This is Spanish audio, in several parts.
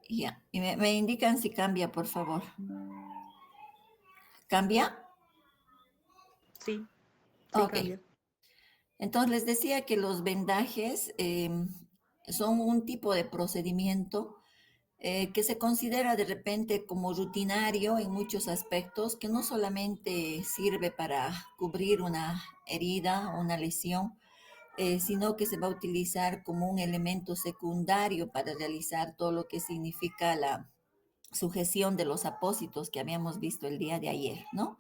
Ya, y me indican si cambia, por favor. ¿Cambia? Sí, sí Ok. cambia. Entonces les decía que los vendajes son un tipo de procedimiento que se considera de repente como rutinario en muchos aspectos, que no solamente sirve para cubrir una herida o una lesión, sino que se va a utilizar como un elemento secundario para realizar todo lo que significa la sujeción de los apósitos que habíamos visto el día de ayer, ¿no?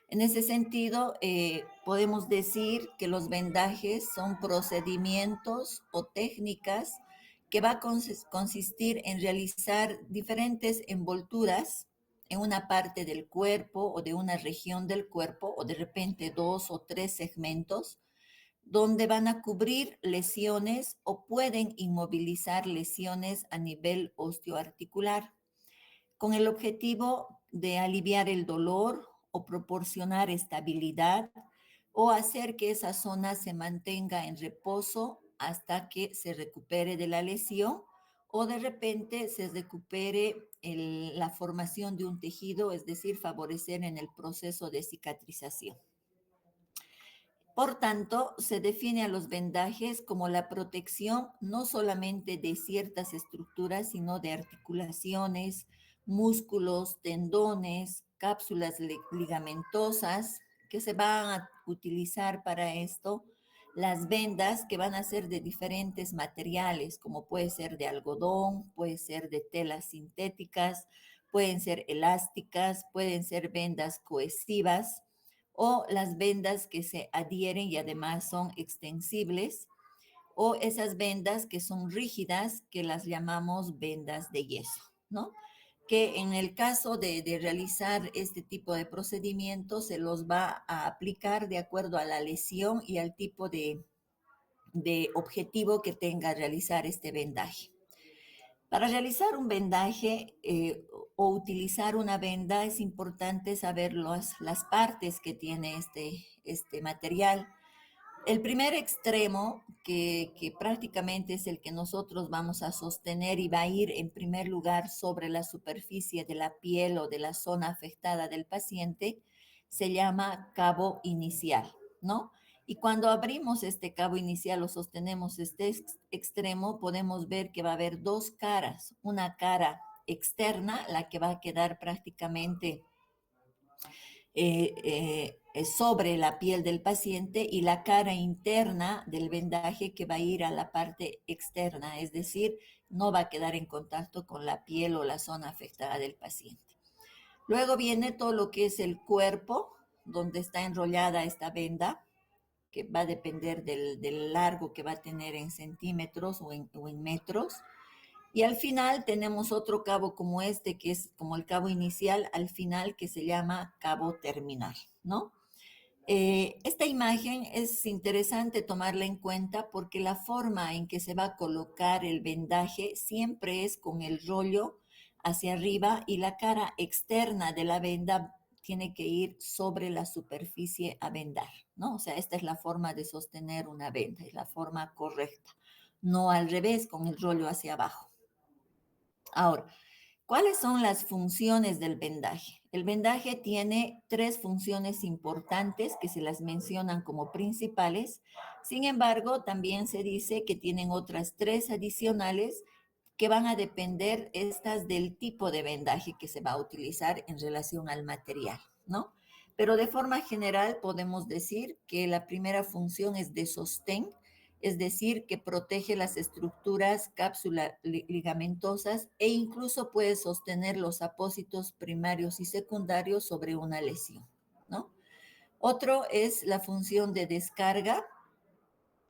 En ese sentido, podemos decir que los vendajes son procedimientos o técnicas que va a consistir en realizar diferentes envolturas en una parte del cuerpo o de una región del cuerpo o de repente dos o tres segmentos donde van a cubrir lesiones o pueden inmovilizar lesiones a nivel osteoarticular con el objetivo de aliviar el dolor o proporcionar estabilidad o hacer que esa zona se mantenga en reposo hasta que se recupere de la lesión o de repente se recupere la formación de un tejido, es decir, favorecer en el proceso de cicatrización. Por tanto, se define a los vendajes como la protección no solamente de ciertas estructuras, sino de articulaciones, músculos, tendones, cápsulas ligamentosas que se van a utilizar para esto, las vendas que van a ser de diferentes materiales, como puede ser de algodón, puede ser de telas sintéticas, pueden ser elásticas, pueden ser vendas cohesivas o las vendas que se adhieren y además son extensibles, o esas vendas que son rígidas, que las llamamos vendas de yeso, ¿no? Que en el caso de realizar este tipo de procedimientos se los va a aplicar de acuerdo a la lesión y al tipo de objetivo que tenga realizar este vendaje. Para realizar un vendaje o utilizar una venda es importante saber las partes que tiene este material. El primer extremo, que prácticamente es el que nosotros vamos a sostener y va a ir en primer lugar sobre la superficie de la piel o de la zona afectada del paciente, se llama cabo inicial, ¿no? Y cuando abrimos este cabo inicial o sostenemos este extremo, podemos ver que va a haber dos caras. Una cara externa, la que va a quedar prácticamente sobre la piel del paciente, y la cara interna del vendaje que va a ir a la parte externa, es decir, no va a quedar en contacto con la piel o la zona afectada del paciente. Luego viene todo lo que es el cuerpo, donde está enrollada esta venda, que va a depender del largo que va a tener en centímetros o en metros. Y al final tenemos otro cabo como este, que es como el cabo inicial, al final, que se llama cabo terminal, ¿no? Esta imagen es interesante tomarla en cuenta porque la forma en que se va a colocar el vendaje siempre es con el rollo hacia arriba y la cara externa de la venda tiene que ir sobre la superficie a vendar, ¿no? O sea, esta es la forma de sostener una venda, es la forma correcta, no al revés con el rollo hacia abajo. Ahora, ¿cuáles son las funciones del vendaje? El vendaje tiene tres funciones importantes que se las mencionan como principales. Sin embargo, también se dice que tienen otras tres adicionales que van a depender estas del tipo de vendaje que se va a utilizar en relación al material, ¿no? Pero de forma general podemos decir que la primera función es de sostén, es decir, que protege las estructuras cápsulas ligamentosas e incluso puede sostener los apósitos primarios y secundarios sobre una lesión, ¿no? Otro es la función de descarga,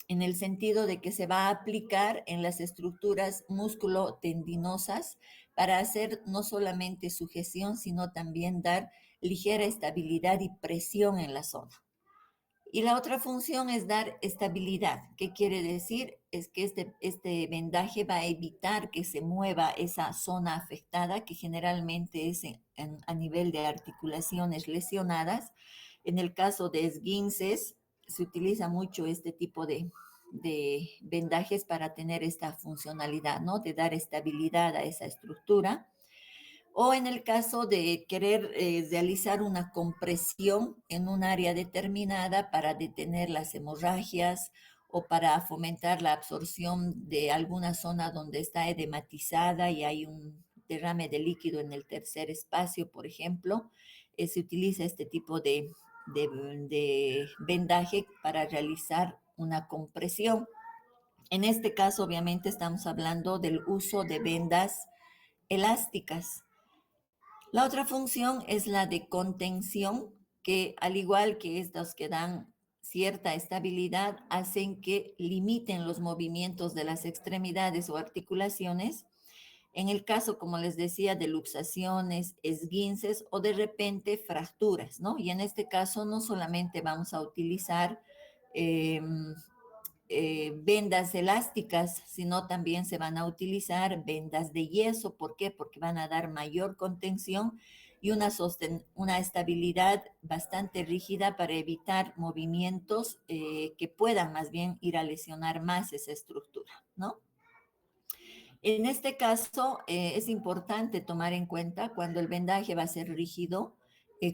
en el sentido de que se va a aplicar en las estructuras músculo-tendinosas para hacer no solamente sujeción, sino también dar ligera estabilidad y presión en la zona. Y la otra función es dar estabilidad. ¿Qué quiere decir? Es que este vendaje va a evitar que se mueva esa zona afectada, que generalmente es a nivel de articulaciones lesionadas. En el caso de esguinces, se utiliza mucho este tipo de vendajes para tener esta funcionalidad, ¿no? De dar estabilidad a esa estructura. O en el caso de querer realizar una compresión en un área determinada para detener las hemorragias o para fomentar la absorción de alguna zona donde está edematizada y hay un derrame de líquido en el tercer espacio, por ejemplo, se utiliza este tipo de vendaje para realizar una compresión. En este caso, obviamente, estamos hablando del uso de vendas elásticas. La otra función es la de contención, que al igual que estas que dan cierta estabilidad, hacen que limiten los movimientos de las extremidades o articulaciones. En el caso, como les decía, de luxaciones, esguinces o de repente fracturas, ¿no? Y en este caso no solamente vamos a utilizar eh, vendas elásticas, sino también se van a utilizar vendas de yeso. ¿Por qué? Porque van a dar mayor contención y una estabilidad bastante rígida para evitar movimientos que puedan más bien ir a lesionar más esa estructura, ¿no? En este caso, es importante tomar en cuenta cuando el vendaje va a ser rígido,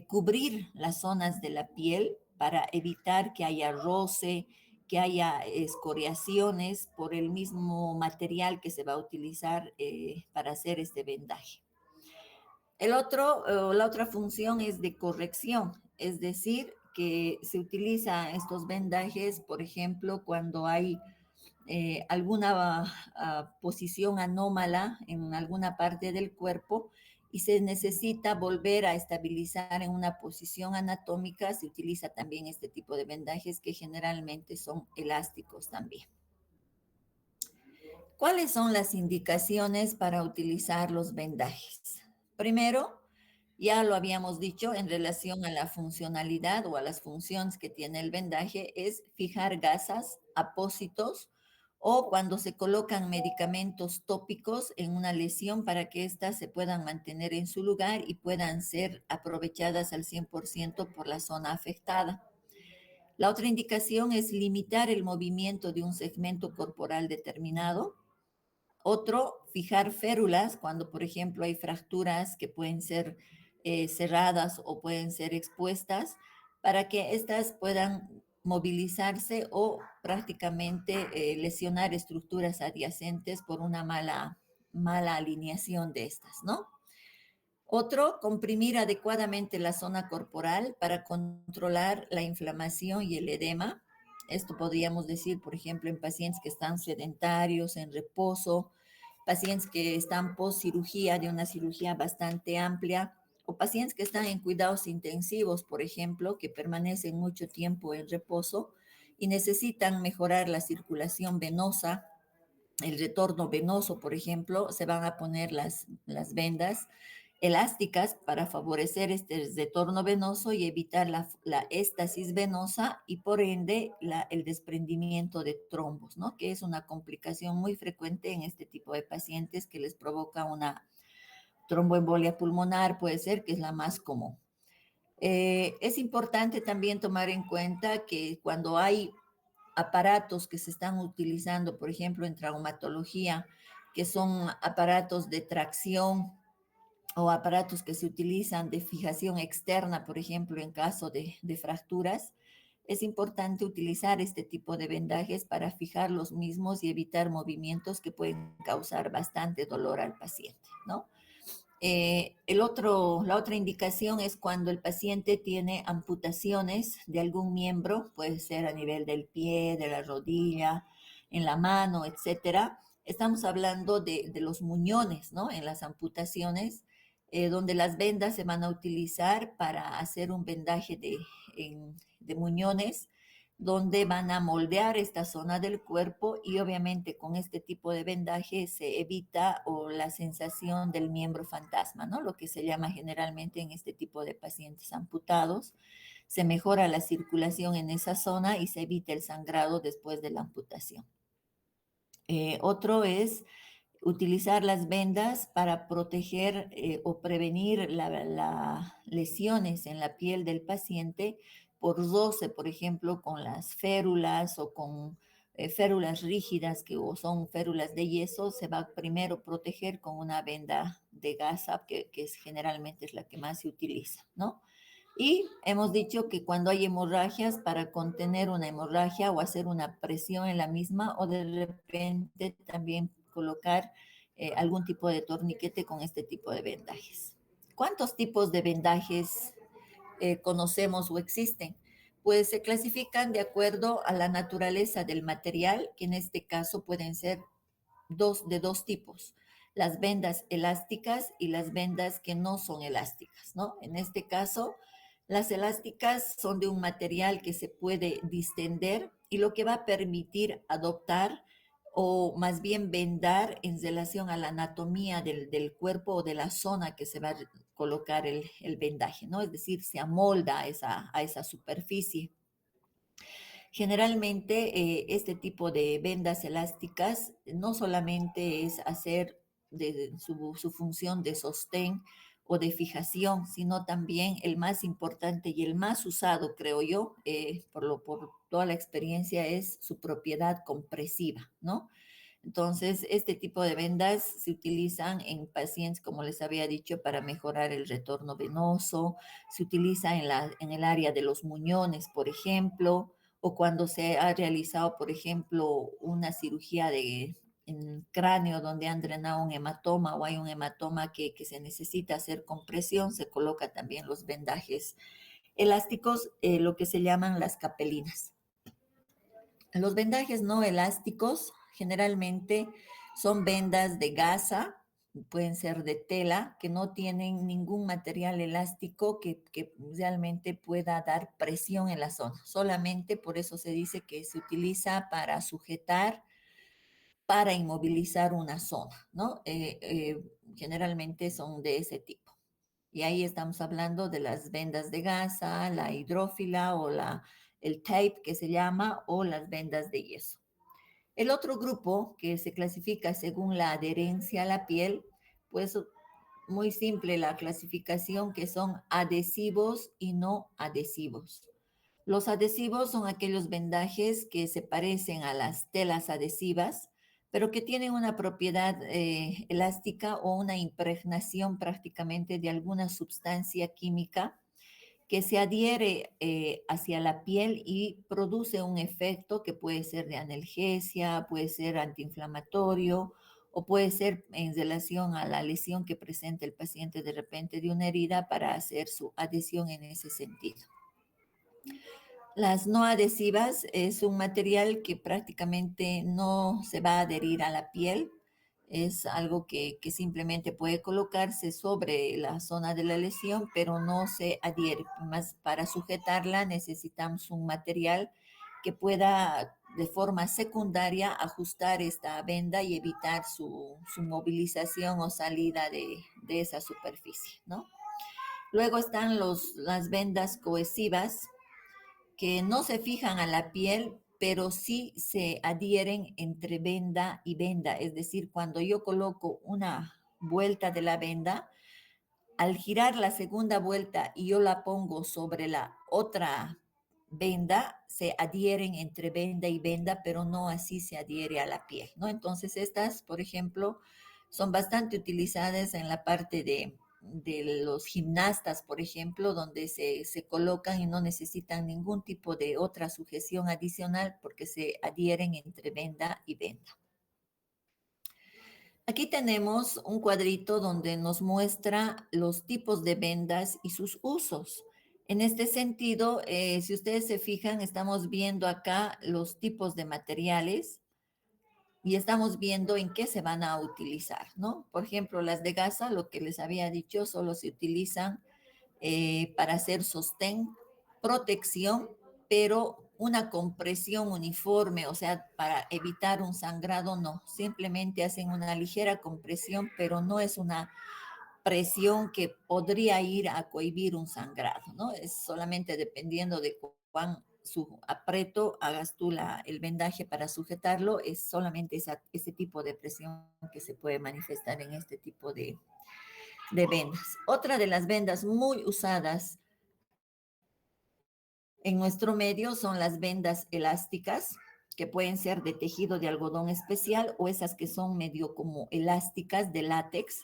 cubrir las zonas de la piel para evitar que haya roce, que haya escoriaciones por el mismo material que se va a utilizar para hacer este vendaje. La otra función es de corrección, es decir, que se utiliza estos vendajes, por ejemplo, cuando hay alguna posición anómala en alguna parte del cuerpo y se necesita volver a estabilizar en una posición anatómica, se utiliza también este tipo de vendajes que generalmente son elásticos también. ¿Cuáles son las indicaciones para utilizar los vendajes? Primero, ya lo habíamos dicho en relación a la funcionalidad o a las funciones que tiene el vendaje, es fijar gasas, apósitos o cuando se colocan medicamentos tópicos en una lesión para que éstas se puedan mantener en su lugar y puedan ser aprovechadas al 100% por la zona afectada. La otra indicación es limitar el movimiento de un segmento corporal determinado. Otro, fijar férulas cuando, por ejemplo, hay fracturas que pueden ser cerradas o pueden ser expuestas para que éstas puedan movilizarse o prácticamente lesionar estructuras adyacentes por una mala alineación de estas, ¿no? Otro, comprimir adecuadamente la zona corporal para controlar la inflamación y el edema. Esto podríamos decir, por ejemplo, en pacientes que están sedentarios, en reposo, pacientes que están post cirugía de una cirugía bastante amplia o pacientes que están en cuidados intensivos, por ejemplo, que permanecen mucho tiempo en reposo y necesitan mejorar la circulación venosa, el retorno venoso, por ejemplo, se van a poner las vendas elásticas para favorecer este retorno venoso y evitar la éstasis venosa y por ende el desprendimiento de trombos, ¿no? Que es una complicación muy frecuente en este tipo de pacientes que les provoca una tromboembolia pulmonar, puede ser que es la más común. Es importante también tomar en cuenta que cuando hay aparatos que se están utilizando, por ejemplo, en traumatología, que son aparatos de tracción o aparatos que se utilizan de fijación externa, por ejemplo, en caso de fracturas, es importante utilizar este tipo de vendajes para fijar los mismos y evitar movimientos que pueden causar bastante dolor al paciente, ¿no? La otra indicación es cuando el paciente tiene amputaciones de algún miembro, puede ser a nivel del pie, de la rodilla, en la mano, etcétera. Estamos hablando de los muñones, ¿no? En las amputaciones, donde las vendas se van a utilizar para hacer un vendaje de muñones donde van a moldear esta zona del cuerpo y obviamente con este tipo de vendaje se evita o la sensación del miembro fantasma, ¿no? Lo que se llama generalmente en este tipo de pacientes amputados. Se mejora la circulación en esa zona y se evita el sangrado después de la amputación. Otro es utilizar las vendas para proteger o prevenir las lesiones en la piel del paciente por roce, por ejemplo, con las férulas o férulas rígidas o son férulas de yeso, se va a primero proteger con una venda de gasa, que generalmente es la que más se utiliza, ¿no? Y hemos dicho que cuando hay hemorragias, para contener una hemorragia o hacer una presión en la misma, o de repente también colocar algún tipo de torniquete con este tipo de vendajes. ¿Cuántos tipos de vendajes conocemos o existen? Pues se clasifican de acuerdo a la naturaleza del material, que en este caso pueden ser de dos tipos: las vendas elásticas y las vendas que no son elásticas, ¿no? En este caso, las elásticas son de un material que se puede distender y lo que va a permitir adoptar o más bien vendar en relación a la anatomía del cuerpo o de la zona que se va a colocar el vendaje, ¿no? Es decir, se amolda a esa superficie. Generalmente este tipo de vendas elásticas no solamente es hacer su función de sostén o de fijación, sino también el más importante y el más usado, creo yo, por toda la experiencia, es su propiedad compresiva, ¿no? Entonces, este tipo de vendas se utilizan en pacientes, como les había dicho, para mejorar el retorno venoso, se utiliza en el área de los muñones, por ejemplo, o cuando se ha realizado, por ejemplo, una cirugía en cráneo donde han drenado un hematoma o hay un hematoma que se necesita hacer compresión, se coloca también los vendajes elásticos, lo que se llaman las capelinas. Los vendajes no elásticos generalmente son vendas de gasa, pueden ser de tela, que no tienen ningún material elástico que realmente pueda dar presión en la zona. Solamente por eso se dice que se utiliza para sujetar, para inmovilizar una zona, ¿no? Generalmente son de ese tipo. Y ahí estamos hablando de las vendas de gasa, la hidrófila o el tape que se llama, o las vendas de yeso. El otro grupo que se clasifica según la adherencia a la piel, pues muy simple la clasificación, que son adhesivos y no adhesivos. Los adhesivos son aquellos vendajes que se parecen a las telas adhesivas, pero que tienen una propiedad elástica o una impregnación prácticamente de alguna sustancia química que se adhiere hacia la piel y produce un efecto que puede ser de analgesia, puede ser antiinflamatorio o puede ser en relación a la lesión que presenta el paciente de repente de una herida, para hacer su adhesión en ese sentido. Las no adhesivas es un material que prácticamente no se va a adherir a la piel. Es algo que simplemente puede colocarse sobre la zona de la lesión, pero no se adhiere. Más para sujetarla necesitamos un material que pueda de forma secundaria ajustar esta venda y evitar su movilización o salida de esa superficie, ¿no? Luego están las vendas cohesivas, que no se fijan a la piel, pero sí se adhieren entre venda y venda. Es decir, cuando yo coloco una vuelta de la venda, al girar la segunda vuelta y yo la pongo sobre la otra venda, se adhieren entre venda y venda, pero no así se adhiere a la piel, ¿no? Entonces estas, por ejemplo, son bastante utilizadas en la parte de los gimnastas, por ejemplo, donde se colocan y no necesitan ningún tipo de otra sujeción adicional porque se adhieren entre venda y venda. Aquí tenemos un cuadrito donde nos muestra los tipos de vendas y sus usos. En este sentido, si ustedes se fijan, estamos viendo acá los tipos de materiales y estamos viendo en qué se van a utilizar, ¿no? Por ejemplo, las de gasa, lo que les había dicho, solo se utilizan para hacer sostén, protección, pero una compresión uniforme, o sea, para evitar un sangrado, no. Simplemente hacen una ligera compresión, pero no es una presión que podría ir a cohibir un sangrado, ¿no? Es solamente dependiendo de cuán su apreto hagas tú el vendaje para sujetarlo, es solamente ese tipo de presión que se puede manifestar en este tipo de vendas. Otra de las vendas muy usadas en nuestro medio son las vendas elásticas. que pueden ser de tejido de algodón especial o esas que son medio como elásticas de látex,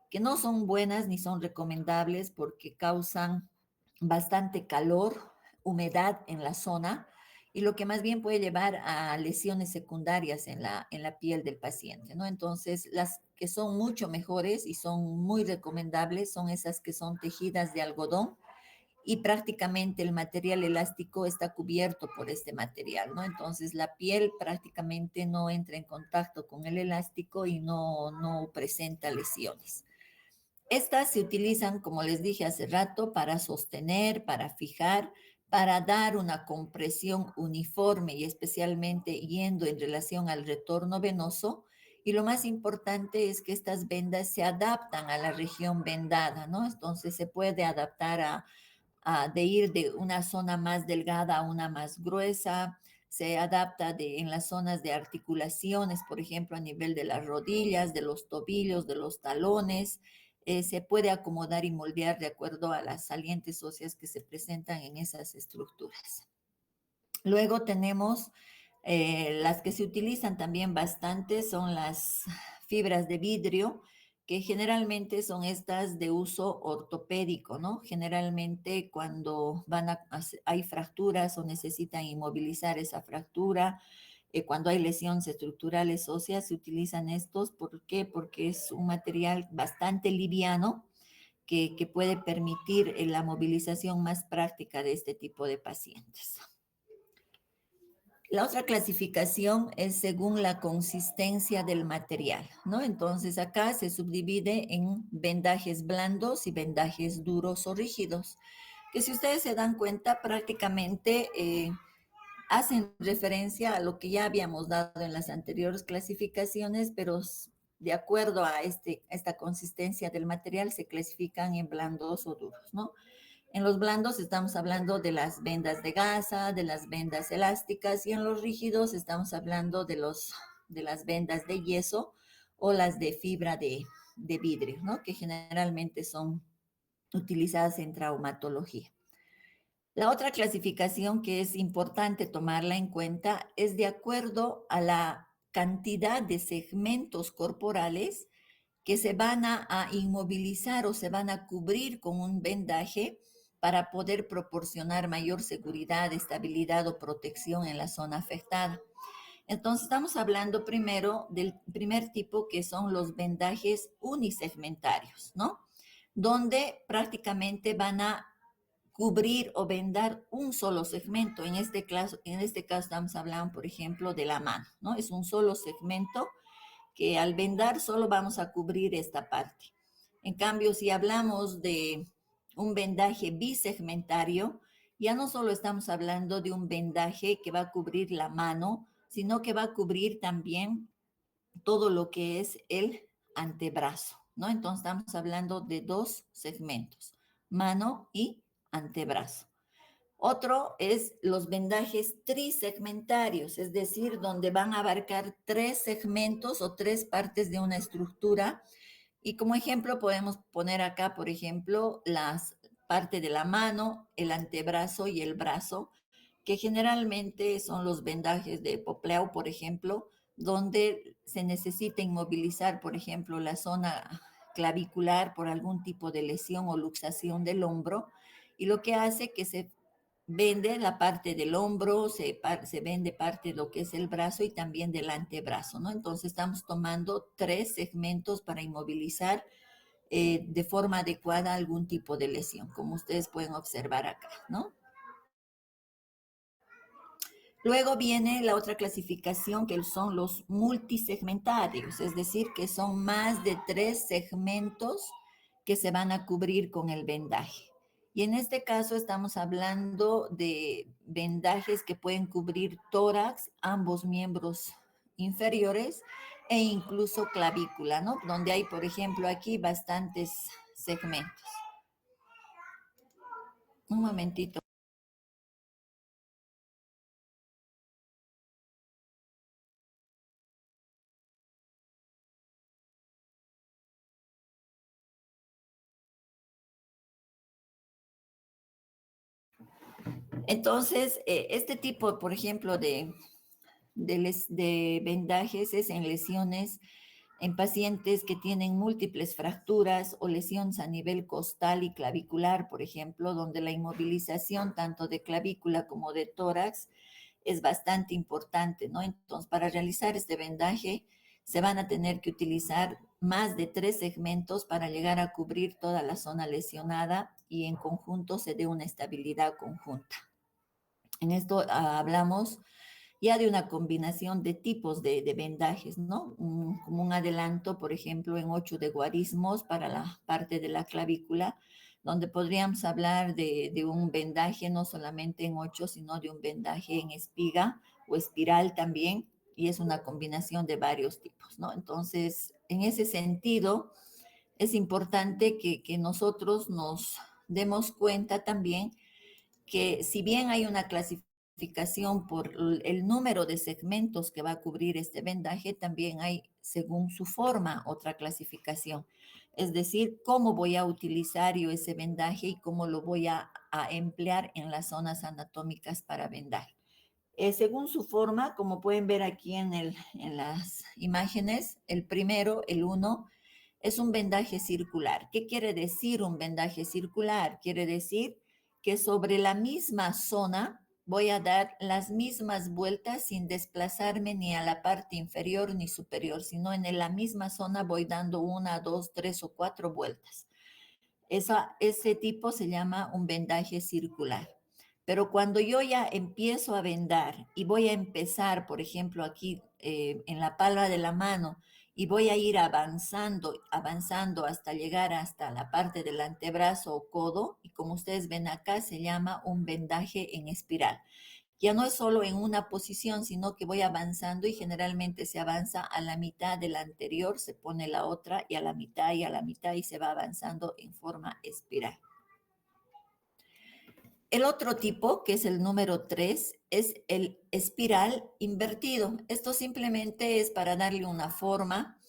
que no son buenas ni son recomendables porque causan bastante calor, humedad en la zona y lo que más bien puede llevar a lesiones secundarias en la piel del paciente, ¿no? Entonces, las que son mucho mejores y son muy recomendables son esas que son tejidas de algodón y prácticamente el material elástico está cubierto por este material, ¿no? Entonces la piel prácticamente no entra en contacto con el elástico y no presenta lesiones. Estas se utilizan, como les dije hace rato, para sostener, para fijar, para dar una compresión uniforme y especialmente yendo en relación al retorno venoso. Y lo más importante es que estas vendas se adaptan a la región vendada, ¿no? Entonces se puede adaptar de ir de una zona más delgada a una más gruesa, se adapta en las zonas de articulaciones, por ejemplo, a nivel de las rodillas, de los tobillos, de los talones, se puede acomodar y moldear de acuerdo a las salientes óseas que se presentan en esas estructuras. Luego tenemos las que se utilizan también bastante, son las fibras de vidrio, que generalmente son estas de uso ortopédico, ¿no? Generalmente cuando hay fracturas o necesitan inmovilizar esa fractura, cuando hay lesiones estructurales óseas, se utilizan estos. ¿Por qué? Porque es un material bastante liviano que puede permitir la movilización más práctica de este tipo de pacientes. La otra clasificación es según la consistencia del material, ¿no? Entonces acá se subdivide en vendajes blandos y vendajes duros o rígidos, que si ustedes se dan cuenta prácticamente hacen referencia a lo que ya habíamos dado en las anteriores clasificaciones, pero de acuerdo a esta consistencia del material se clasifican en blandos o duros, ¿no? En los blandos estamos hablando de las vendas de gasa, de las vendas elásticas, y en los rígidos estamos hablando de las vendas de yeso o las de fibra de vidrio, ¿no? Que generalmente son utilizadas en traumatología. La otra clasificación que es importante tomarla en cuenta es de acuerdo a la cantidad de segmentos corporales que se van a inmovilizar o se van a cubrir con un vendaje para poder proporcionar mayor seguridad, estabilidad o protección en la zona afectada. Entonces, estamos hablando primero del primer tipo, que son los vendajes unisegmentarios, ¿no? Donde prácticamente van a cubrir o vendar un solo segmento. En este caso estamos hablando, por ejemplo, de la mano, ¿no? Es un solo segmento que al vendar solo vamos a cubrir esta parte. En cambio, si hablamos de un vendaje bisegmentario, ya no solo estamos hablando de un vendaje que va a cubrir la mano, sino que va a cubrir también todo lo que es el antebrazo, ¿no? Entonces estamos hablando de dos segmentos, mano y antebrazo. Otro es los vendajes trisegmentarios, es decir, donde van a abarcar tres segmentos o tres partes de una estructura. Y como ejemplo podemos poner acá, por ejemplo, las parte de la mano, el antebrazo y el brazo, que generalmente son los vendajes de Poplao, por ejemplo, donde se necesita inmovilizar, por ejemplo, la zona clavicular por algún tipo de lesión o luxación del hombro, y lo que hace que se vende la parte del hombro, se vende parte de lo que es el brazo y también del antebrazo, ¿no? Entonces estamos tomando tres segmentos para inmovilizar de forma adecuada algún tipo de lesión, como ustedes pueden observar acá, ¿no? Luego viene la otra clasificación, que son los multisegmentarios, es decir, que son más de tres segmentos que se van a cubrir con el vendaje. Y en este caso estamos hablando de vendajes que pueden cubrir tórax, ambos miembros inferiores e incluso clavícula, ¿no? Donde hay, por ejemplo, aquí bastantes segmentos. Un momentito. Entonces, este tipo, por ejemplo, de vendajes es en lesiones en pacientes que tienen múltiples fracturas o lesiones a nivel costal y clavicular, por ejemplo, donde la inmovilización tanto de clavícula como de tórax es bastante importante, ¿no? Entonces, para realizar este vendaje se van a tener que utilizar más de 3 segmentos para llegar a cubrir toda la zona lesionada y en conjunto se dé una estabilidad conjunta. En esto hablamos ya de una combinación de tipos de vendajes, ¿no? Como un adelanto, por ejemplo, en 8 de guarismos para la parte de la clavícula, donde podríamos hablar de un vendaje no solamente en 8, sino de un vendaje en espiga o espiral también, y es una combinación de varios tipos, ¿no? Entonces, en ese sentido, es importante que nosotros nos demos cuenta también que si bien hay una clasificación por el número de segmentos que va a cubrir este vendaje, también hay, según su forma, otra clasificación. Es decir, cómo voy a utilizar yo ese vendaje y cómo lo voy a emplear en las zonas anatómicas para vendar. Según su forma, como pueden ver aquí en las imágenes, el primero, el uno, es un vendaje circular. ¿Qué quiere decir un vendaje circular? Quiere decir que sobre la misma zona voy a dar las mismas vueltas sin desplazarme ni a la parte inferior ni superior, sino en la misma zona voy dando 1, 2, 3 o 4 vueltas. Ese tipo se llama un vendaje circular. Pero cuando yo ya empiezo a vendar y voy a empezar, por ejemplo, aquí en la palma de la mano, y voy a ir avanzando, avanzando hasta llegar hasta la parte del antebrazo o codo, y como ustedes ven acá, se llama un vendaje en espiral. Ya no es solo en una posición, sino que voy avanzando y generalmente se avanza a la mitad de la anterior, se pone la otra y a la mitad y a la mitad y se va avanzando en forma espiral. El otro tipo, que es el número 3, es el espiral invertido. Esto simplemente es para darle una forma,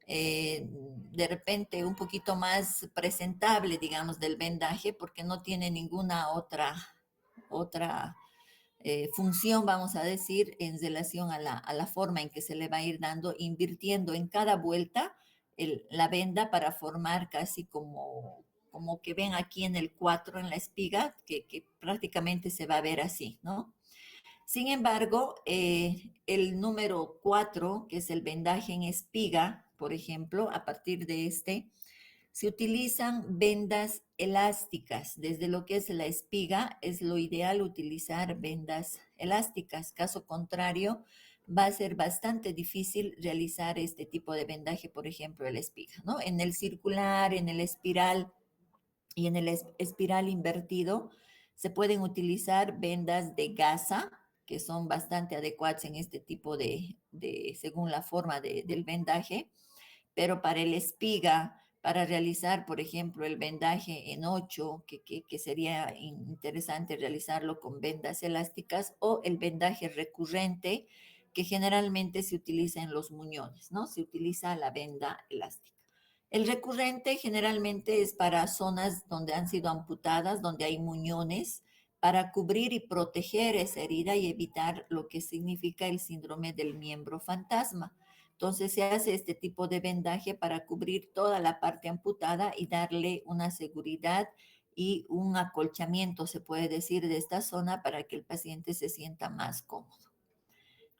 de repente un poquito más presentable, digamos, del vendaje, porque no tiene ninguna otra función, vamos a decir, en relación a la forma en que se le va a ir dando, invirtiendo en cada vuelta la venda para formar casi como que ven aquí en el 4 en la espiga, que prácticamente se va a ver así, ¿no? Sin embargo, el número 4, que es el vendaje en espiga, por ejemplo, a partir de este, se utilizan vendas elásticas. Desde lo que es la espiga, es lo ideal utilizar vendas elásticas. Caso contrario, va a ser bastante difícil realizar este tipo de vendaje, por ejemplo, el espiga, ¿no? En el circular, en el espiral y en el espiral invertido, se pueden utilizar vendas de gasa, que son bastante adecuadas en este tipo según la forma del vendaje, pero para el espiga, para realizar, por ejemplo, el vendaje en 8, que sería interesante realizarlo con vendas elásticas, o el vendaje recurrente, que generalmente se utiliza en los muñones, ¿no? Se utiliza la venda elástica. El recurrente generalmente es para zonas donde han sido amputadas, donde hay muñones, para cubrir y proteger esa herida y evitar lo que significa el síndrome del miembro fantasma. Entonces se hace este tipo de vendaje para cubrir toda la parte amputada y darle una seguridad y un acolchamiento, se puede decir, de esta zona para que el paciente se sienta más cómodo.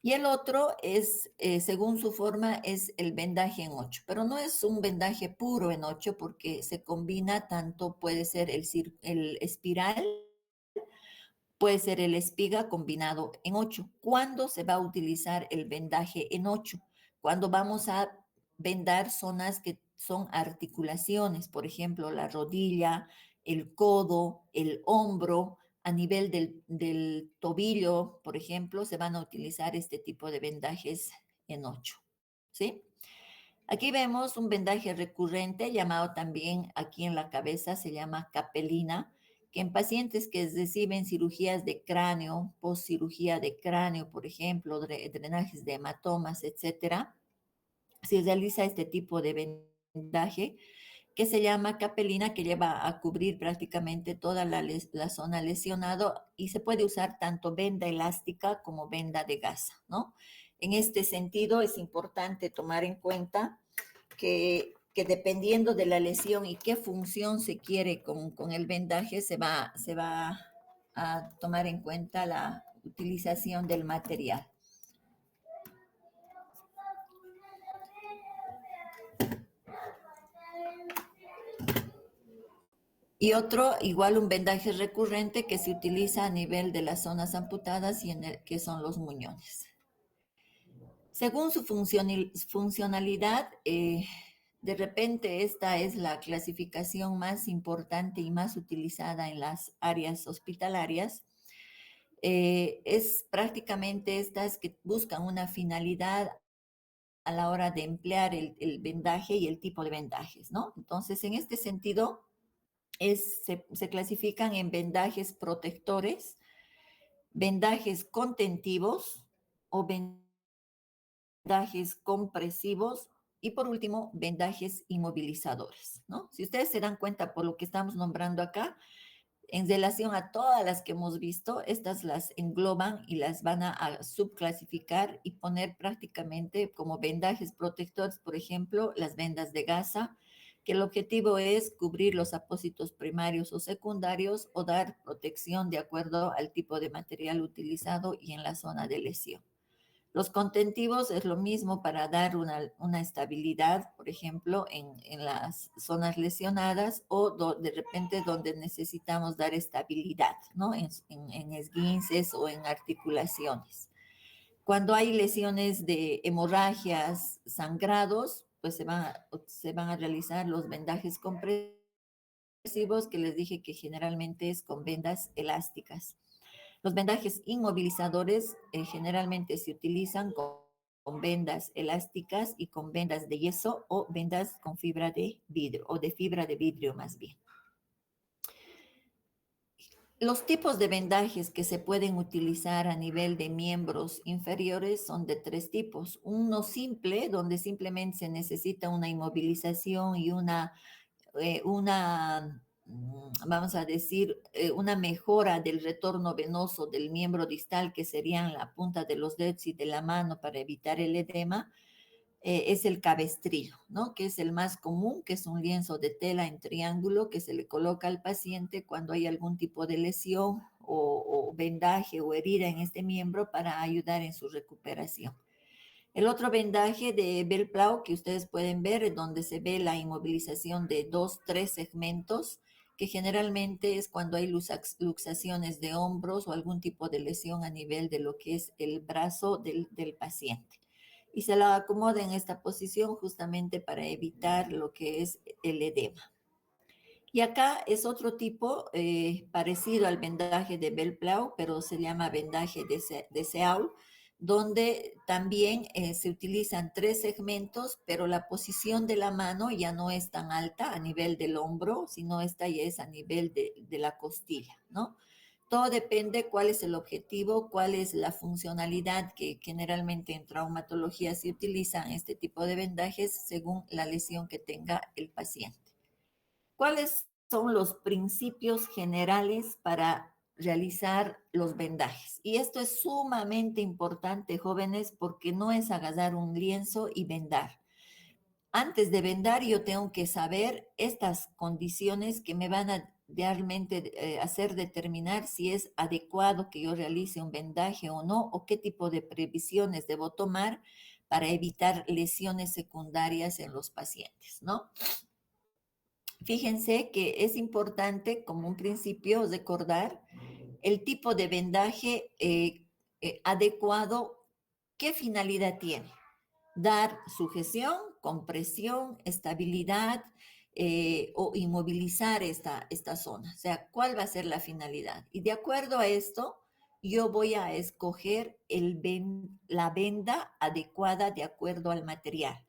Y el otro es, según su forma, es el vendaje en 8, pero no es un vendaje puro en 8 porque se combina tanto, puede ser el espiral, puede ser el espiga combinado en 8. ¿Cuándo se va a utilizar el vendaje en 8? Cuando vamos a vendar zonas que son articulaciones, por ejemplo, la rodilla, el codo, el hombro, a nivel del tobillo, por ejemplo, se van a utilizar este tipo de vendajes en 8. ¿Sí? Aquí vemos un vendaje recurrente llamado también aquí en la cabeza, se llama capelina, que en pacientes que reciben cirugías de cráneo, postcirugía de cráneo, por ejemplo, drenajes de hematomas, etcétera, se realiza este tipo de vendaje que se llama capelina, que lleva a cubrir prácticamente toda la zona lesionada y se puede usar tanto venda elástica como venda de gasa, ¿no? En este sentido, es importante tomar en cuenta que dependiendo de la lesión y qué función se quiere con el vendaje, se va a tomar en cuenta la utilización del material. Y otro, igual un vendaje recurrente que se utiliza a nivel de las zonas amputadas y que son los muñones. Según su funcionalidad, de repente esta es la clasificación más importante y más utilizada en las áreas hospitalarias. Es prácticamente estas que buscan una finalidad a la hora de emplear el vendaje y el tipo de vendajes, ¿no? Entonces, en este sentido, se clasifican en vendajes protectores, vendajes contentivos o vendajes compresivos y por último, vendajes inmovilizadores, ¿no? Si ustedes se dan cuenta por lo que estamos nombrando acá, en relación a todas las que hemos visto, estas las engloban y las van a subclasificar y poner prácticamente como vendajes protectores, por ejemplo, las vendas de gasa, que el objetivo es cubrir los apósitos primarios o secundarios o dar protección de acuerdo al tipo de material utilizado y en la zona de lesión. Los contentivos es lo mismo para dar una estabilidad, por ejemplo, en las zonas lesionadas o de repente donde necesitamos dar estabilidad, ¿no? En esguinces o en articulaciones. Cuando hay lesiones de hemorragias, sangrados, pues se van a realizar los vendajes compresivos que les dije que generalmente es con vendas elásticas. Los vendajes inmovilizadores generalmente se utilizan con vendas elásticas y con vendas de yeso o vendas con fibra de vidrio o de fibra de vidrio más bien. Los tipos de vendajes que se pueden utilizar a nivel de miembros inferiores son de tres tipos. Uno simple, donde simplemente se necesita una inmovilización y vamos a decir, una mejora del retorno venoso del miembro distal, que serían la punta de los dedos y de la mano para evitar el edema, es el cabestrillo, ¿no? Que es el más común, que es un lienzo de tela en triángulo que se le coloca al paciente cuando hay algún tipo de lesión o vendaje o herida en este miembro para ayudar en su recuperación. El otro vendaje de Bellplau que ustedes pueden ver, en donde se ve la inmovilización de 2, 3 segmentos, que generalmente es cuando hay luxaciones de hombros o algún tipo de lesión a nivel de lo que es el brazo del paciente. Y se la acomoda en esta posición justamente para evitar lo que es el edema. Y acá es otro tipo parecido al vendaje de Bellplau, pero se llama vendaje de Seaul, donde también se utilizan 3 segmentos, pero la posición de la mano ya no es tan alta a nivel del hombro, sino esta ya es a nivel de la costilla, ¿no? Todo depende cuál es el objetivo, cuál es la funcionalidad que generalmente en traumatología se utilizan este tipo de vendajes según la lesión que tenga el paciente. ¿Cuáles son los principios generales para realizar los vendajes? Y esto es sumamente importante, jóvenes, porque no es agarrar un lienzo y vendar. Antes de vendar, yo tengo que saber estas condiciones que me van a realmente hacer determinar si es adecuado que yo realice un vendaje o no, o qué tipo de previsiones debo tomar para evitar lesiones secundarias en los pacientes, ¿no? Fíjense que es importante, como un principio, recordar el tipo de vendaje adecuado, qué finalidad tiene. Dar sujeción, compresión, estabilidad o inmovilizar esta zona. O sea, ¿cuál va a ser la finalidad? Y de acuerdo a esto, yo voy a escoger la venda adecuada de acuerdo al material.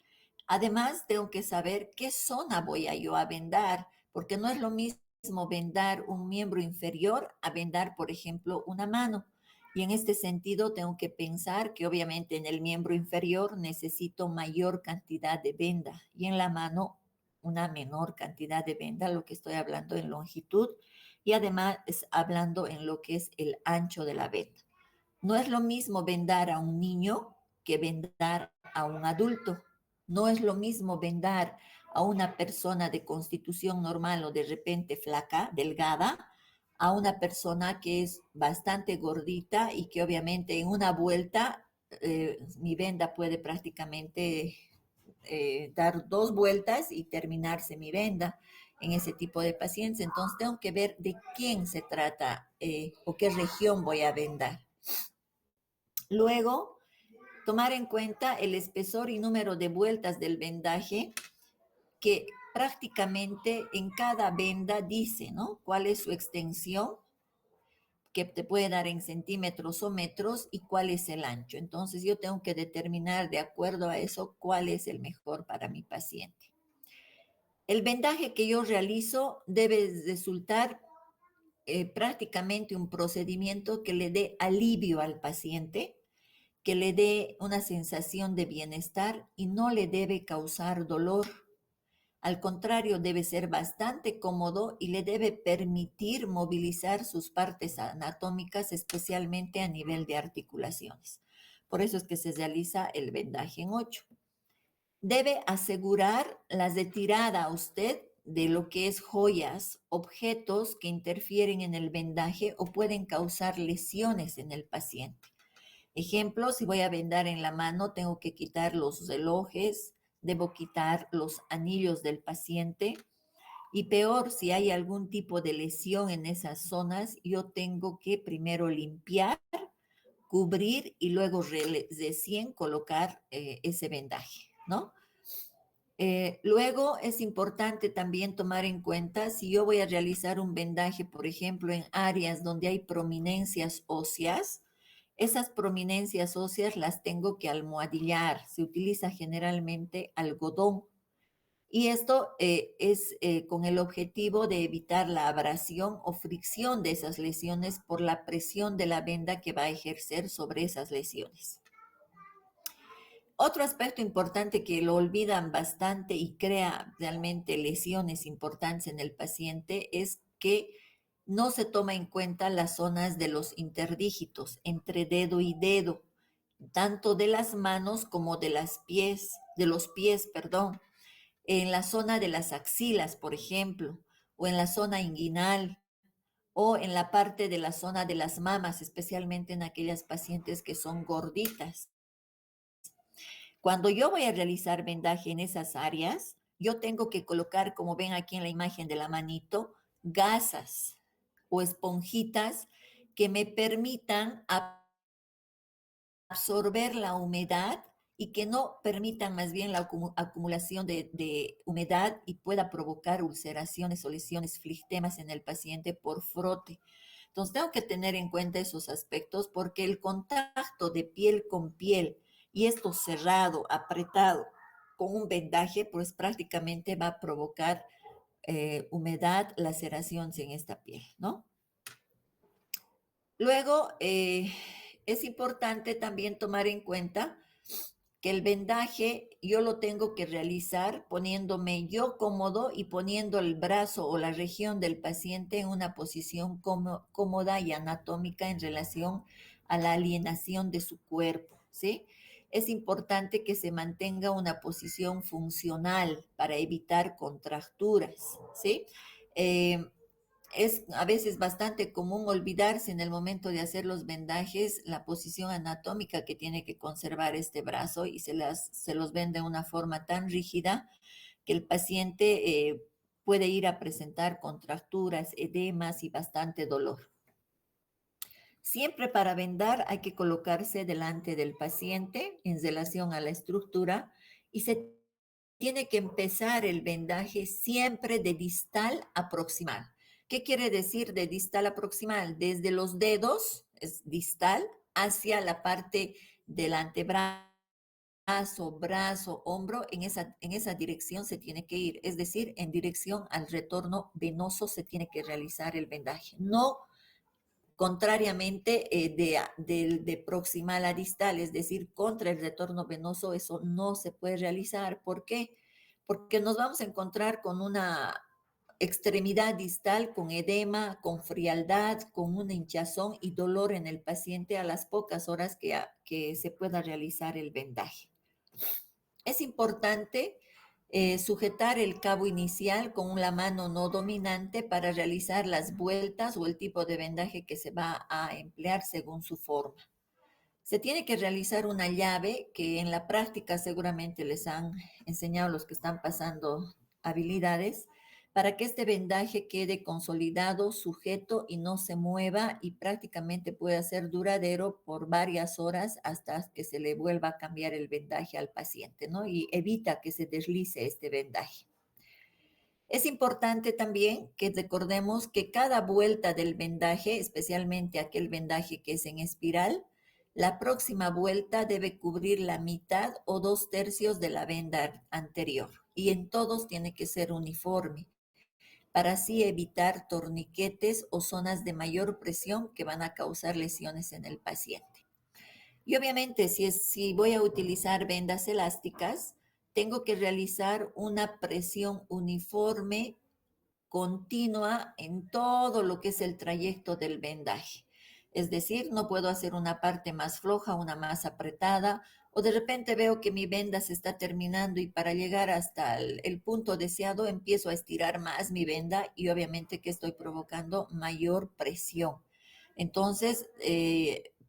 Además, tengo que saber qué zona voy yo a vendar, porque no es lo mismo vendar un miembro inferior a vendar, por ejemplo, una mano. Y en este sentido, tengo que pensar que obviamente en el miembro inferior necesito mayor cantidad de venda y en la mano una menor cantidad de venda, lo que estoy hablando en longitud, y además hablando en lo que es el ancho de la venda. No es lo mismo vendar a un niño que vendar a un adulto. No es lo mismo vendar a una persona de constitución normal o de repente flaca, delgada, a una persona que es bastante gordita y que obviamente en una vuelta mi venda puede prácticamente dar 2 vueltas y terminarse mi venda en ese tipo de pacientes. Entonces tengo que ver de quién se trata o qué región voy a vendar. Luego, tomar en cuenta el espesor y número de vueltas del vendaje, que prácticamente en cada venda dice, ¿no? Cuál es su extensión, que te puede dar en centímetros o metros, y cuál es el ancho. Entonces yo tengo que determinar de acuerdo a eso cuál es el mejor para mi paciente. El vendaje que yo realizo debe resultar prácticamente un procedimiento que le dé alivio al paciente, que le dé una sensación de bienestar y no le debe causar dolor. Al contrario, debe ser bastante cómodo y le debe permitir movilizar sus partes anatómicas, especialmente a nivel de articulaciones. Por eso es que se realiza el vendaje en 8. Debe asegurar la retirada a usted de lo que es joyas, objetos que interfieren en el vendaje o pueden causar lesiones en el paciente. Ejemplo, si voy a vendar en la mano, tengo que quitar los relojes, debo quitar los anillos del paciente, y peor, si hay algún tipo de lesión en esas zonas, yo tengo que primero limpiar, cubrir y luego recién colocar ese vendaje, ¿no? Luego es importante también tomar en cuenta si yo voy a realizar un vendaje, por ejemplo, en áreas donde hay prominencias óseas. Esas prominencias óseas las tengo que almohadillar. Se utiliza generalmente algodón. Y esto es con el objetivo de evitar la abrasión o fricción de esas lesiones por la presión de la venda que va a ejercer sobre esas lesiones. Otro aspecto importante que lo olvidan bastante y crea realmente lesiones importantes en el paciente es que no se toma en cuenta las zonas de los interdígitos entre dedo y dedo, tanto de las manos como de los pies, perdón, en la zona de las axilas, por ejemplo, o en la zona inguinal, o en la parte de la zona de las mamas, especialmente en aquellas pacientes que son gorditas. Cuando yo voy a realizar vendaje en esas áreas, yo tengo que colocar, como ven aquí en la imagen de la manito, gasas o esponjitas que me permitan absorber la humedad y que no permitan más bien la acumulación de humedad y pueda provocar ulceraciones o lesiones, flictemas en el paciente por frote. Entonces tengo que tener en cuenta esos aspectos porque el contacto de piel con piel y esto cerrado, apretado, con un vendaje, pues prácticamente va a provocar humedad, laceraciones en esta piel, ¿no? Luego, es importante también tomar en cuenta que el vendaje yo lo tengo que realizar poniéndome yo cómodo y poniendo el brazo o la región del paciente en una posición cómoda y anatómica en relación a la alienación de su cuerpo, ¿sí? Es importante que se mantenga una posición funcional para evitar contracturas, ¿sí? Es a veces bastante común olvidarse en el momento de hacer los vendajes la posición anatómica que tiene que conservar este brazo y se los ven de una forma tan rígida que el paciente puede ir a presentar contracturas, edemas y bastante dolor. Siempre para vendar hay que colocarse delante del paciente en relación a la estructura y se tiene que empezar el vendaje siempre de distal a proximal. ¿Qué quiere decir de distal a proximal? Desde los dedos, es distal, hacia la parte del antebrazo, brazo, hombro, en esa dirección se tiene que ir. Es decir, en dirección al retorno venoso se tiene que realizar el vendaje. No contrariamente de proximal a distal, es decir, contra el retorno venoso, eso no se puede realizar. ¿Por qué? porque nos vamos a encontrar con una extremidad distal con edema, con frialdad, con una hinchazón y dolor en el paciente a las pocas horas que se pueda realizar el vendaje. Es importante sujetar el cabo inicial con la mano no dominante para realizar las vueltas o el tipo de vendaje que se va a emplear según su forma. Se tiene que realizar una llave que en la práctica seguramente les han enseñado los que están pasando habilidades para que este vendaje quede consolidado, sujeto y no se mueva y prácticamente pueda ser duradero por varias horas hasta que se le vuelva a cambiar el vendaje al paciente, ¿no? Y evita que se deslice este vendaje. Es importante también que recordemos que cada vuelta del vendaje, especialmente aquel vendaje que es en espiral, la próxima vuelta debe cubrir la mitad o 2/3 de la venda anterior y en todos tiene que ser uniforme para así evitar torniquetes o zonas de mayor presión que van a causar lesiones en el paciente. Y obviamente si voy a utilizar vendas elásticas, tengo que realizar una presión uniforme continua en todo lo que es el trayecto del vendaje. Es decir, no puedo hacer una parte más floja, una más apretada, o de repente veo que mi venda se está terminando y para llegar hasta el punto deseado empiezo a estirar más mi venda y obviamente que estoy provocando mayor presión. Entonces,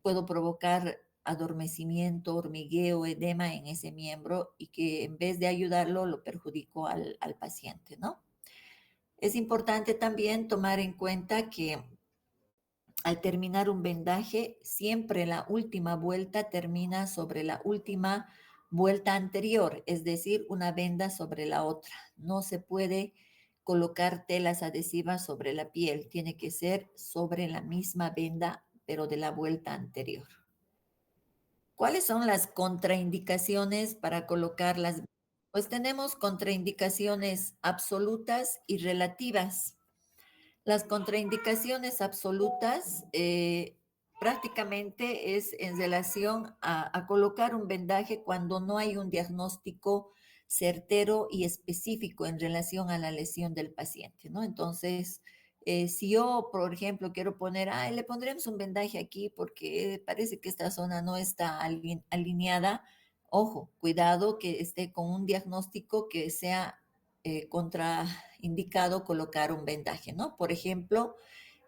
puedo provocar adormecimiento, hormigueo, edema en ese miembro y que en vez de ayudarlo, lo perjudico al paciente, ¿no? Es importante también tomar en cuenta que al terminar un vendaje, siempre la última vuelta termina sobre la última vuelta anterior, es decir, una venda sobre la otra. No se puede colocar telas adhesivas sobre la piel, tiene que ser sobre la misma venda, pero de la vuelta anterior. ¿Cuáles son las contraindicaciones para colocar las? Pues tenemos contraindicaciones absolutas y relativas. Las contraindicaciones absolutas prácticamente es en relación a colocar un vendaje cuando no hay un diagnóstico certero y específico en relación a la lesión del paciente, ¿no? Entonces, si yo, por ejemplo, quiero poner, le pondremos un vendaje aquí porque parece que esta zona no está alineada, ojo, cuidado que esté con un diagnóstico que sea contraindicado colocar un vendaje, ¿no? Por ejemplo,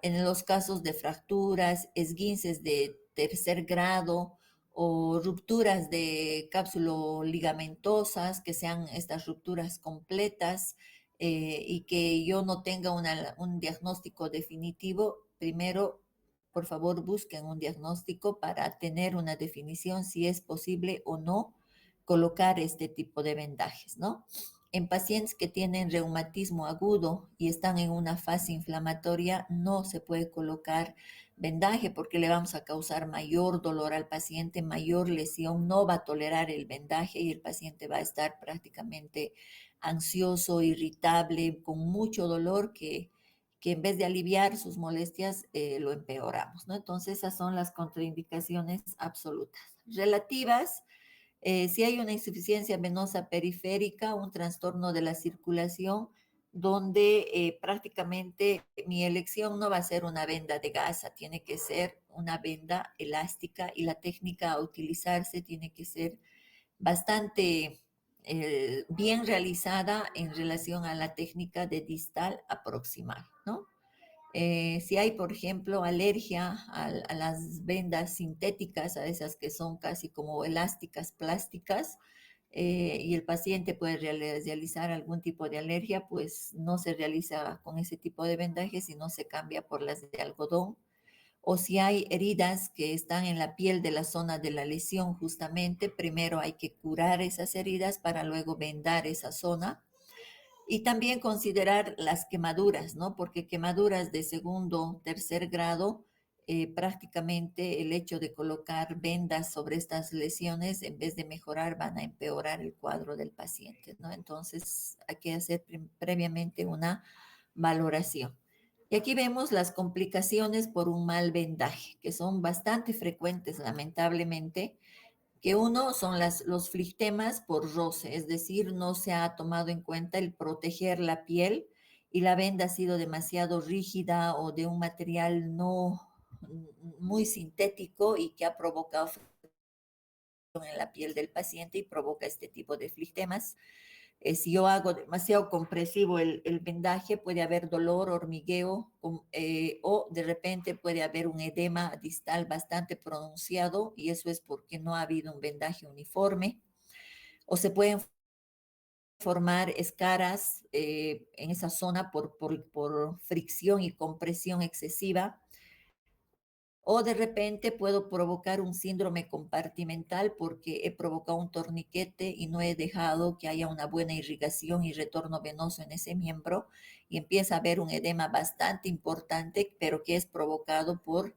en los casos de fracturas, esguinces de tercer grado o rupturas de cápsulo ligamentosas, que sean estas rupturas completas y que yo no tenga un diagnóstico definitivo, primero, por favor, busquen un diagnóstico para tener una definición si es posible o no colocar este tipo de vendajes, ¿no? En pacientes que tienen reumatismo agudo y están en una fase inflamatoria, no se puede colocar vendaje porque le vamos a causar mayor dolor al paciente, mayor lesión, no va a tolerar el vendaje y el paciente va a estar prácticamente ansioso, irritable, con mucho dolor que en vez de aliviar sus molestias, lo empeoramos, ¿no? Entonces, esas son las contraindicaciones absolutas. Relativas, si hay una insuficiencia venosa periférica, un trastorno de la circulación, donde prácticamente mi elección no va a ser una venda de gasa, tiene que ser una venda elástica y la técnica a utilizarse tiene que ser bastante bien realizada en relación a la técnica de distal a proximal, ¿no? Si hay, por ejemplo, alergia a las vendas sintéticas, a esas que son casi como elásticas plásticas, y el paciente puede realizar algún tipo de alergia, pues no se realiza con ese tipo de vendajes, sino se cambia por las de algodón. O si hay heridas que están en la piel de la zona de la lesión, justamente, primero hay que curar esas heridas para luego vendar esa zona y también considerar las quemaduras, ¿no? Porque quemaduras de segundo, tercer grado, prácticamente el hecho de colocar vendas sobre estas lesiones, en vez de mejorar, van a empeorar el cuadro del paciente, ¿no? Entonces, hay que hacer previamente una valoración. Y aquí vemos las complicaciones por un mal vendaje, que son bastante frecuentes, lamentablemente, que uno son los flictemas por roce, es decir, no se ha tomado en cuenta el proteger la piel y la venda ha sido demasiado rígida o de un material no muy sintético y que ha provocado en la piel del paciente y provoca este tipo de flictemas. Si yo hago demasiado compresivo el vendaje, puede haber dolor, hormigueo, o de repente puede haber un edema distal bastante pronunciado y eso es porque no ha habido un vendaje uniforme. O se pueden formar escaras en esa zona por fricción y compresión excesiva. O de repente puedo provocar un síndrome compartimental porque he provocado un torniquete y no he dejado que haya una buena irrigación y retorno venoso en ese miembro y empieza a haber un edema bastante importante, pero que es provocado por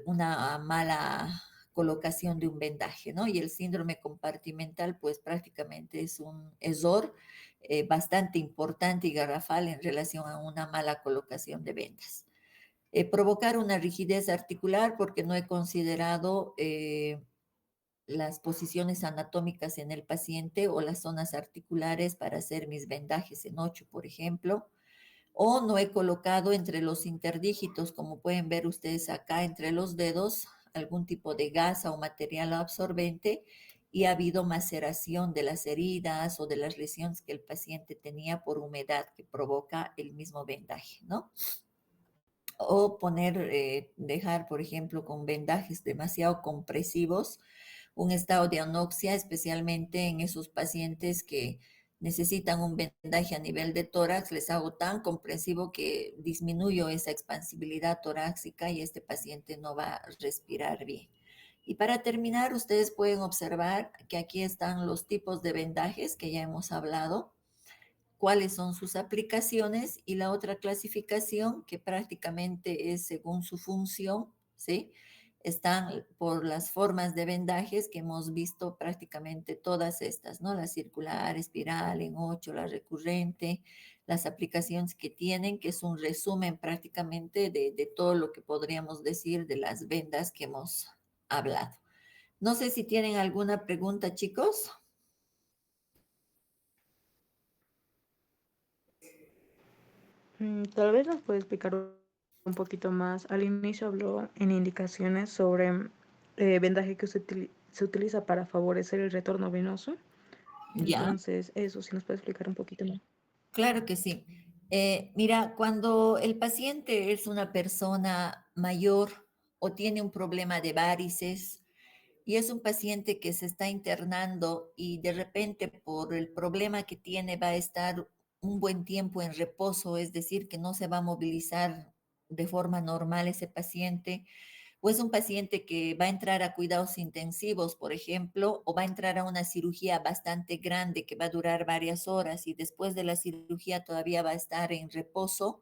una mala colocación de un vendaje, ¿no? Y el síndrome compartimental, pues prácticamente es un error bastante importante y garrafal en relación a una mala colocación de vendas. Provocar una rigidez articular porque no he considerado las posiciones anatómicas en el paciente o las zonas articulares para hacer mis vendajes en 8, por ejemplo, o no he colocado entre los interdígitos, como pueden ver ustedes acá, entre los dedos, algún tipo de gasa o material absorbente y ha habido maceración de las heridas o de las lesiones que el paciente tenía por humedad que provoca el mismo vendaje, ¿no? O dejar, por ejemplo, con vendajes demasiado compresivos, un estado de anoxia, especialmente en esos pacientes que necesitan un vendaje a nivel de tórax, les hago tan compresivo que disminuyo esa expansibilidad torácica y este paciente no va a respirar bien. Y para terminar, ustedes pueden observar que aquí están los tipos de vendajes que ya hemos hablado, cuáles son sus aplicaciones y la otra clasificación que prácticamente es según su función, ¿sí? Están por las formas de vendajes que hemos visto prácticamente todas estas, ¿no? La circular, espiral, en 8, la recurrente, las aplicaciones que tienen, que es un resumen prácticamente de todo lo que podríamos decir de las vendas que hemos hablado. No sé si tienen alguna pregunta, chicos. Tal vez nos puede explicar un poquito más. Al inicio habló en indicaciones sobre vendaje que se utiliza para favorecer el retorno venoso. Ya. Entonces, eso sí nos puede explicar un poquito más. Claro que sí. Mira, cuando el paciente es una persona mayor o tiene un problema de varices y es un paciente que se está internando y de repente por el problema que tiene va a estar un buen tiempo en reposo, es decir, que no se va a movilizar de forma normal ese paciente, o es un paciente que va a entrar a cuidados intensivos, por ejemplo, o va a entrar a una cirugía bastante grande que va a durar varias horas y después de la cirugía todavía va a estar en reposo.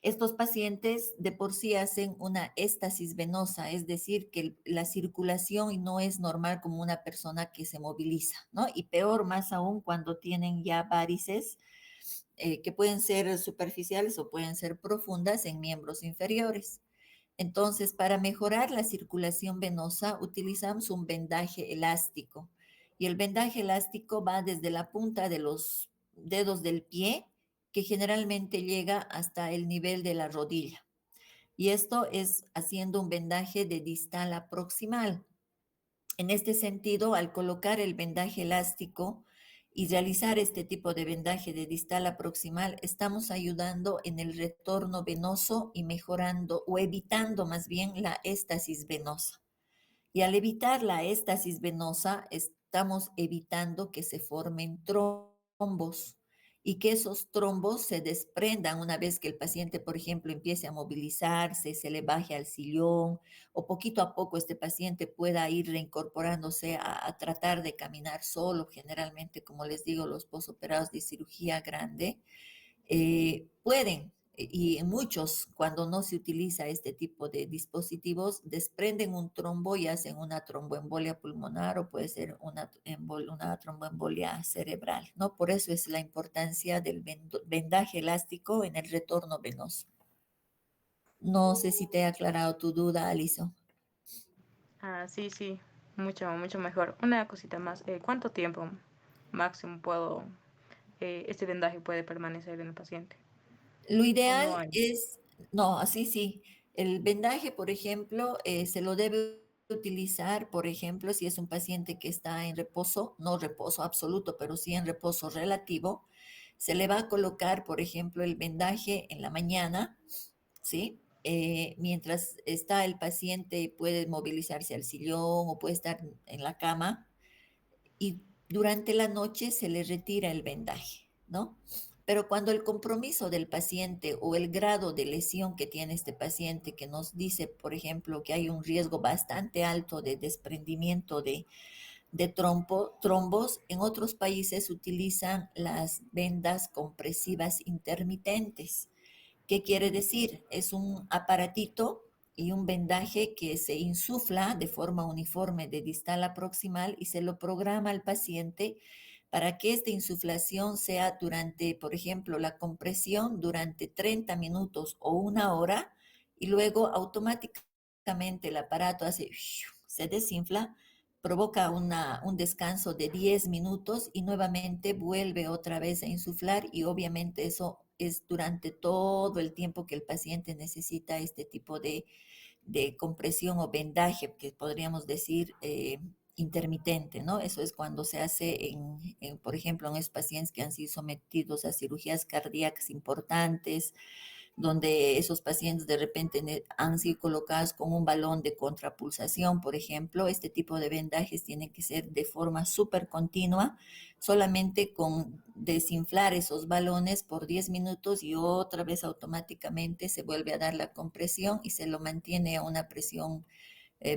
Estos pacientes de por sí hacen una éstasis venosa, es decir, que la circulación no es normal como una persona que se moviliza, ¿no? Y peor más aún cuando tienen ya varices que pueden ser superficiales o pueden ser profundas en miembros inferiores. Entonces, para mejorar la circulación venosa, utilizamos un vendaje elástico. Y el vendaje elástico va desde la punta de los dedos del pie, que generalmente llega hasta el nivel de la rodilla. Y esto es haciendo un vendaje de distal a proximal. En este sentido, al colocar el vendaje elástico y realizar este tipo de vendaje de distal a proximal, estamos ayudando en el retorno venoso y mejorando o evitando más bien la éstasis venosa. Y al evitar la éstasis venosa, estamos evitando que se formen trombos y que esos trombos se desprendan una vez que el paciente, por ejemplo, empiece a movilizarse, se le baje al sillón o poquito a poco este paciente pueda ir reincorporándose a tratar de caminar solo. Generalmente, como les digo, los posoperados de cirugía grande pueden, y en muchos, cuando no se utiliza este tipo de dispositivos, desprenden un trombo y hacen una tromboembolia pulmonar o puede ser una tromboembolia cerebral, ¿no? Por eso es la importancia del vendaje elástico en el retorno venoso. No sé si te he aclarado tu duda, Alison. Ah, sí, sí, mucho, mucho mejor. Una cosita más, ¿cuánto tiempo máximo este vendaje puede permanecer en el paciente? Lo ¿O ideal no hay? es, no, así sí. El vendaje, por ejemplo, se lo debe utilizar, por ejemplo, si es un paciente que está en reposo, no reposo absoluto, pero sí en reposo relativo, se le va a colocar, por ejemplo, el vendaje en la mañana, ¿sí? Mientras está el paciente puede movilizarse al sillón o puede estar en la cama y durante la noche se le retira el vendaje, ¿no? Pero cuando el compromiso del paciente o el grado de lesión que tiene este paciente, que nos dice, por ejemplo, que hay un riesgo bastante alto de desprendimiento de trombos, en otros países utilizan las vendas compresivas intermitentes. ¿Qué quiere decir? Es un aparatito y un vendaje que se insufla de forma uniforme de distal a proximal y se lo programa al paciente para que esta insuflación sea durante, por ejemplo, la compresión durante 30 minutos o una hora y luego automáticamente el aparato hace, se desinfla, provoca un descanso de 10 minutos y nuevamente vuelve otra vez a insuflar y obviamente eso es durante todo el tiempo que el paciente necesita este tipo de compresión o vendaje, que podríamos decir intermitente, ¿no? Eso es cuando se hace, por ejemplo, en esos pacientes que han sido sometidos a cirugías cardíacas importantes, donde esos pacientes de repente han sido colocados con un balón de contrapulsación, por ejemplo, este tipo de vendajes tienen que ser de forma súper continua, solamente con desinflar esos balones por 10 minutos y otra vez automáticamente se vuelve a dar la compresión y se lo mantiene a una presión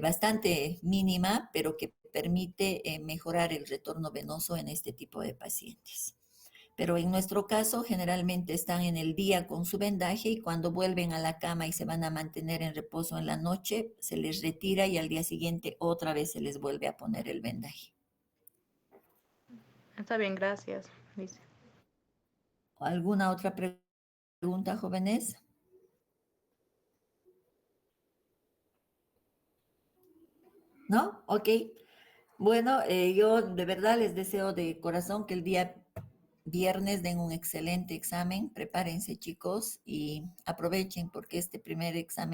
bastante mínima, pero que permite mejorar el retorno venoso en este tipo de pacientes. Pero en nuestro caso, generalmente están en el día con su vendaje y cuando vuelven a la cama y se van a mantener en reposo en la noche, se les retira y al día siguiente otra vez se les vuelve a poner el vendaje. Está bien, gracias, dice. ¿Alguna otra pregunta, jóvenes? ¿No? Ok. Bueno, yo de verdad les deseo de corazón que el día viernes den un excelente examen. Prepárense, chicos, y aprovechen porque este primer examen